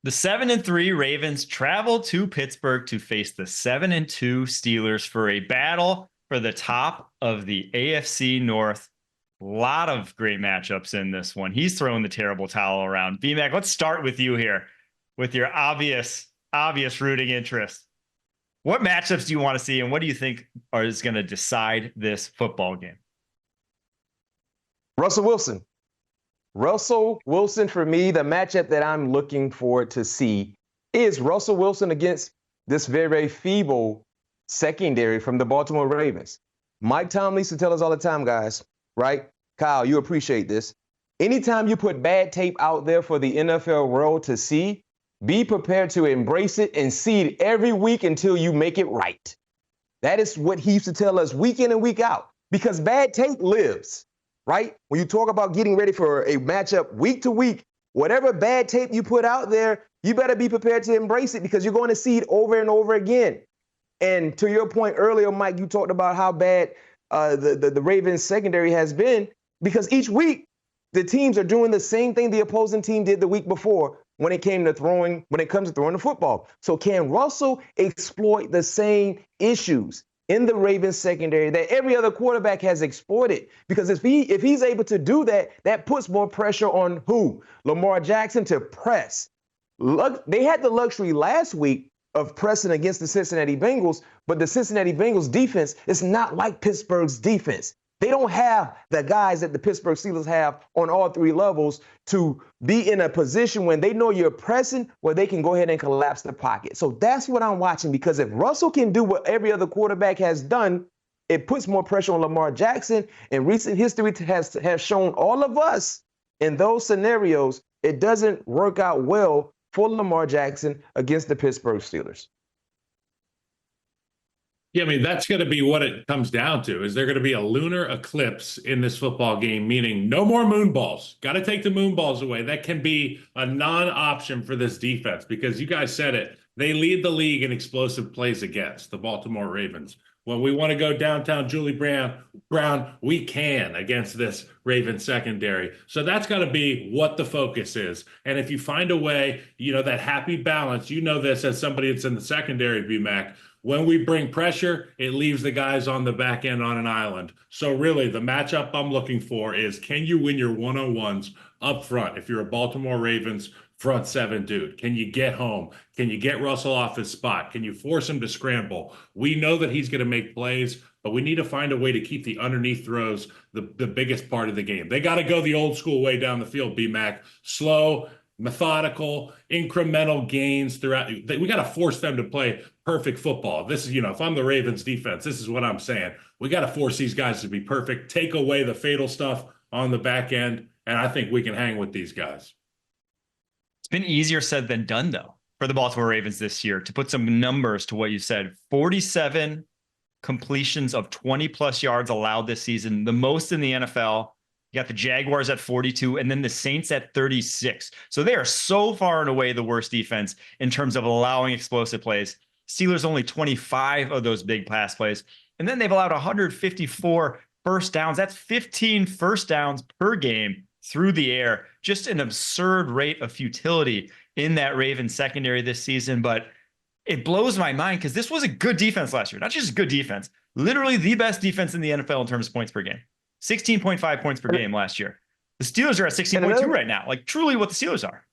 The 7-3 Ravens travel to Pittsburgh to face the 7-2 Steelers for a battle for the top of the AFC North. A lot of great matchups in this one. He's throwing the terrible towel around. BMAC, let's start with you here with your obvious rooting interest. What matchups do you want to see, and what do you think is going to decide this football game? Russell Wilson. Russell Wilson, for me, the matchup that I'm looking forward to see is Russell Wilson against this very, very feeble secondary from the Baltimore Ravens. Mike Tomlin used to tell us all the time, guys, right? Kyle, you appreciate this. Anytime you put bad tape out there for the NFL world to see, be prepared to embrace it and see it every week until you make it right. That is what he used to tell us week in and week out, because bad tape lives. Right? When you talk about getting ready for a matchup week to week, whatever bad tape you put out there, you better be prepared to embrace it because you're going to see it over and over again. And to your point earlier, Mike, you talked about how bad the Ravens secondary has been because each week the teams are doing the same thing the opposing team did the week before when it comes to throwing the football. So can Russell exploit the same issues in the Ravens secondary that every other quarterback has exploited? Because if he's able to do that, that puts more pressure on who? Lamar Jackson to press. They had the luxury last week of pressing against the Cincinnati Bengals, but the Cincinnati Bengals defense is not like Pittsburgh's defense. They don't have the guys that the Pittsburgh Steelers have on all three levels to be in a position when they know you're pressing where they can go ahead and collapse the pocket. So that's what I'm watching, because if Russell can do what every other quarterback has done, it puts more pressure on Lamar Jackson. And recent history has shown all of us in those scenarios, it doesn't work out well for Lamar Jackson against the Pittsburgh Steelers. Yeah, I mean, that's going to be what it comes down to. Is there going to be a lunar eclipse in this football game, meaning no more moon balls? Got to take the moon balls away. That can be a non-option for this defense because you guys said it. They lead the league in explosive plays against the Baltimore Ravens. When we want to go downtown Julie Brown, we can against this Ravens secondary. So that's got to be what the focus is. And if you find a way, that happy balance, this as somebody that's in the secondary, BMAC, when we bring pressure, it leaves the guys on the back end on an island. So really, the matchup I'm looking for is, can you win your one-on-ones up front if you're a Baltimore Ravens front seven dude? Can you get home? Can you get Russell off his spot? Can you force him to scramble? We know that he's going to make plays, but we need to find a way to keep the underneath throws the biggest part of the game. They got to go the old school way down the field, BMAC. Slow, methodical, incremental gains throughout. We got to force them to play perfect football. This is, if I'm the Ravens defense, this is what I'm saying. We got to force these guys to be perfect, take away the fatal stuff on the back end, and I think we can hang with these guys. It's been easier said than done, though, for the Baltimore Ravens this year. To put some numbers to what you said, 47 completions of 20-plus yards allowed this season, the most in the NFL. You got the Jaguars at 42, and then the Saints at 36. So they are so far and away the worst defense in terms of allowing explosive plays. Steelers only 25 of those big pass plays. And then they've allowed 154 first downs. That's 15 first downs per game through the air. Just an absurd rate of futility in that Ravens secondary this season. But it blows my mind because this was a good defense last year. Not just a good defense, literally the best defense in the NFL in terms of points per game. 16.5 points per game last year. The Steelers are at 16.2 right now. Like, truly what the Steelers are.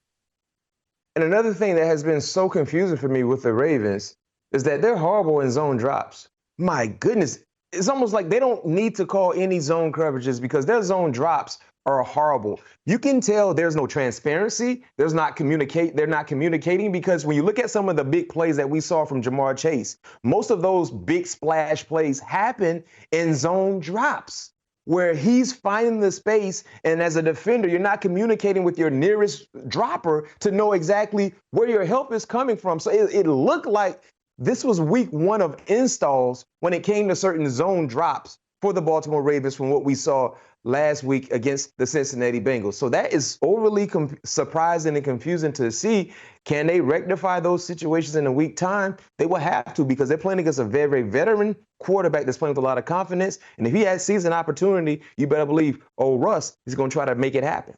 And another thing that has been so confusing for me with the Ravens is that they're horrible in zone drops. My goodness. It's almost like they don't need to call any zone coverages because their zone drops are horrible. You can tell there's no transparency. They're not communicating because when you look at some of the big plays that we saw from Jamar Chase, most of those big splash plays happen in zone drops, where he's finding the space, and as a defender, you're not communicating with your nearest dropper to know exactly where your help is coming from. So it looked like this was week one of installs when it came to certain zone drops for the Baltimore Ravens from what we saw last week against the Cincinnati Bengals. So that is overly surprising and confusing to see. Can they rectify those situations in a week time? They will have to, because they're playing against a very, very veteran quarterback that's playing with a lot of confidence. And if he sees an opportunity, you better believe, Russ is going to try to make it happen.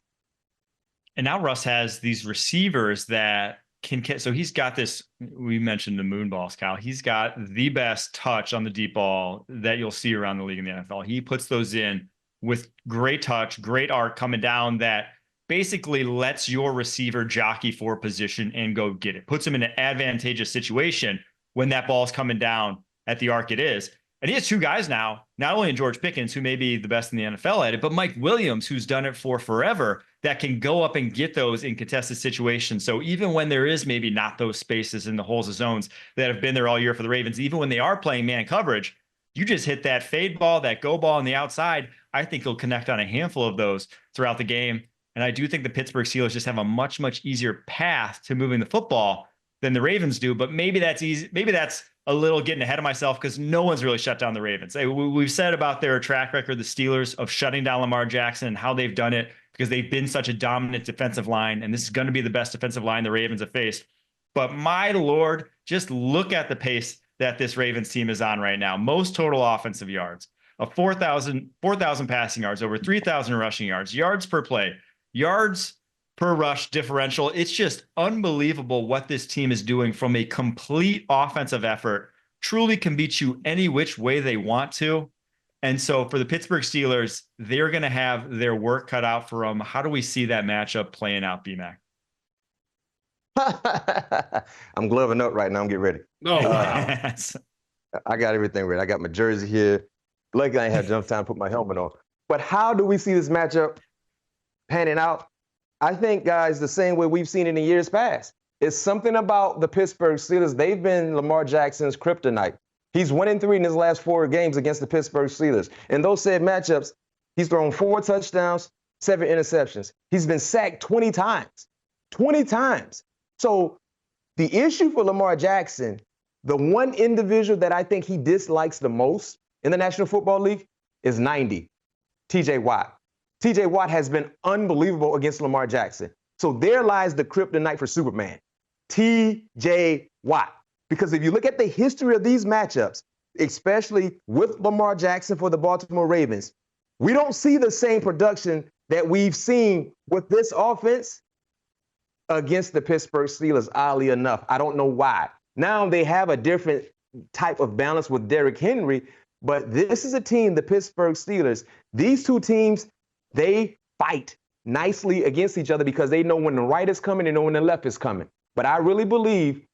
And now Russ has these receivers that so he's got this, we mentioned the moon balls, Kyle. He's got the best touch on the deep ball that you'll see around the league in the NFL. He puts those in with great touch, great arc coming down that basically lets your receiver jockey for position and go get it. Puts him in an advantageous situation when that ball's coming down at the arc it is. And he has two guys now, not only in George Pickens, who may be the best in the NFL at it, but Mike Williams, who's done it for forever, that can go up and get those in contested situations. So even when there is maybe not those spaces in the holes of zones that have been there all year for the Ravens, even when they are playing man coverage, you just hit that fade ball, that go ball on the outside. I think he'll connect on a handful of those throughout the game. And I do think the Pittsburgh Steelers just have a much, much easier path to moving the football than the Ravens do. But maybe that's easy. Maybe that's a little getting ahead of myself because no one's really shut down the Ravens. We've said about their track record, the Steelers, of shutting down Lamar Jackson and how they've done it because they've been such a dominant defensive line. And this is going to be the best defensive line the Ravens have faced. But my Lord, just look at the pace that this Ravens team is on right now. Most total offensive yards of 4,000 passing yards, over 3,000 rushing yards, yards per play, yards per rush differential. It's just unbelievable what this team is doing from a complete offensive effort. Truly can beat you any which way they want to. And so for the Pittsburgh Steelers, they're going to have their work cut out for them. How do we see that matchup playing out, BMAC? I'm gloving up right now. I'm getting ready. Oh, wow. I got everything ready. I got my jersey here. Luckily, I ain't have enough time to put my helmet on. But how do we see this matchup panning out? I think, guys, the same way we've seen it in years past. It's something about the Pittsburgh Steelers. They've been Lamar Jackson's kryptonite. He's 1-3 in his last 4 games against the Pittsburgh Steelers. In those said matchups, he's thrown 4 touchdowns, 7 interceptions. He's been sacked 20 times. 20 times. So the issue for Lamar Jackson, the one individual that I think he dislikes the most in the National Football League is 90, TJ Watt. TJ Watt has been unbelievable against Lamar Jackson. So there lies the kryptonite for Superman, TJ Watt. Because if you look at the history of these matchups, especially with Lamar Jackson for the Baltimore Ravens, we don't see the same production that we've seen with this offense against the Pittsburgh Steelers, oddly enough. I don't know why. Now they have a different type of balance with Derrick Henry, but this is a team, the Pittsburgh Steelers, these two teams, they fight nicely against each other because they know when the right is coming, they know when the left is coming. But I really believe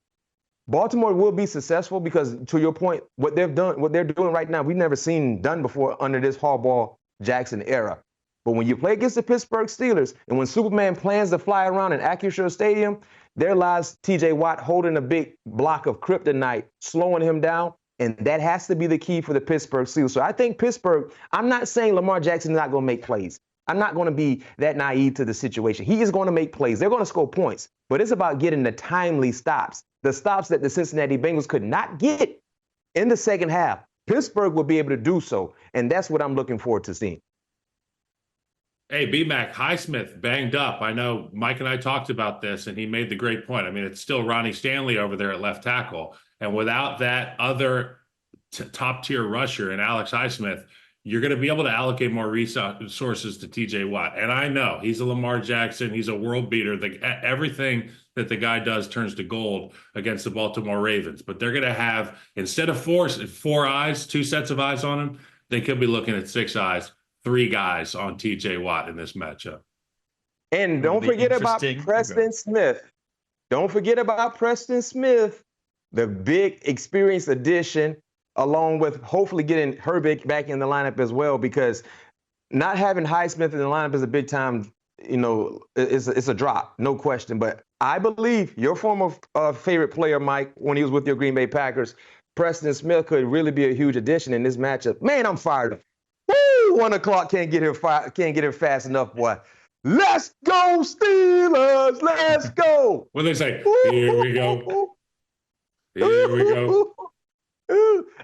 Baltimore will be successful because, to your point, what they're doing right now, we've never seen done before under this Harbaugh-Jackson era. But when you play against the Pittsburgh Steelers and when Superman plans to fly around in Acrisure Stadium, there lies TJ Watt holding a big block of kryptonite, slowing him down. And that has to be the key for the Pittsburgh Steelers. So I think Pittsburgh, I'm not saying Lamar Jackson is not going to make plays. I'm not going to be that naive to the situation. He is going to make plays. They're going to score points. But it's about getting the timely stops, the stops that the Cincinnati Bengals could not get in the second half. Pittsburgh will be able to do so. And that's what I'm looking forward to seeing. Hey, BMAC, Highsmith banged up. I know Mike and I talked about this, and he made the great point. I mean, it's still Ronnie Stanley over there at left tackle. And without that other top-tier rusher in Alex Highsmith, you're going to be able to allocate more resources to TJ Watt. And I know he's a Lamar Jackson. He's a world beater. Everything that the guy does turns to gold against the Baltimore Ravens. But they're going to have, instead of four eyes, 2 sets of eyes on him, they could be looking at 6 eyes, 3 guys on TJ Watt in this matchup. And don't forget about Preston Smith. Don't forget about Preston Smith, the big experienced addition, along with hopefully getting Herbig back in the lineup as well, because not having Highsmith in the lineup is a big time, it's a drop, no question. But I believe your former favorite player, Mike, when he was with your Green Bay Packers, Preston Smith could really be a huge addition in this matchup. Man, I'm fired up. Woo! 1 o'clock can't get here fast enough, boy. Let's go, Steelers! Let's go! What do they say? Here we go. Here we go.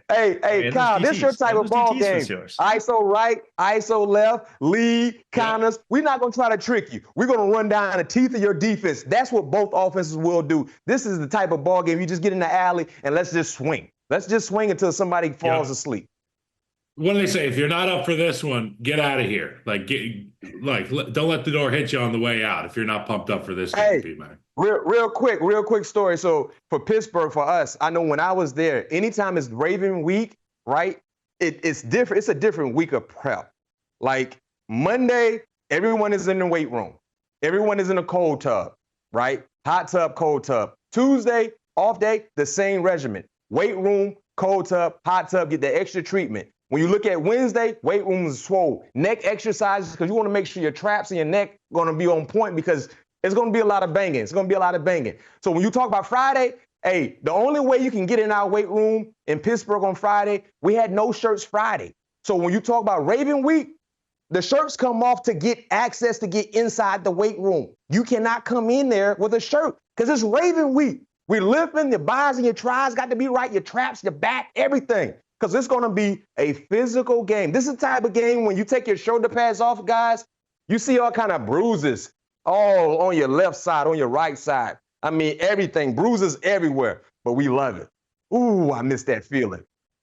Hey, Kyle, this your type of ball game. ISO right, ISO left, lead, counters. We're not going to try to trick you. We're going to run down the teeth of your defense. That's what both offenses will do. This is the type of ball game you just get in the alley and let's just swing. Let's just swing until somebody falls asleep. what do they say? If you're not up for this one, get out of here. Don't let the door hit you on the way out if you're not pumped up for this game, Hey, P-Man. real quick story. So for Pittsburgh, for us, I know when I was there, anytime it's Raven week, right? It's different. It's a different week of prep. Like Monday, everyone is in the weight room. Everyone is in a cold tub, right? Hot tub, cold tub. Tuesday, off day, the same regimen. Weight room, cold tub, hot tub, get the extra treatment. When you look at Wednesday, weight room is swole. Neck exercises, because you want to make sure your traps and your neck are going to be on point because it's going to be a lot of banging. It's going to be a lot of banging. So when you talk about Friday, hey, the only way you can get in our weight room in Pittsburgh on Friday, we had no shirts Friday. So when you talk about Raven Week, the shirts come off to get access to get inside the weight room. You cannot come in there with a shirt because it's Raven Week. We're lifting, your buys and your tries got to be right, your traps, your back, everything. Because it's going to be a physical game. This is the type of game when you take your shoulder pads off, guys, you see all kind of bruises all on your left side, on your right side. I mean, everything, bruises everywhere, but we love it. Ooh, I miss that feeling.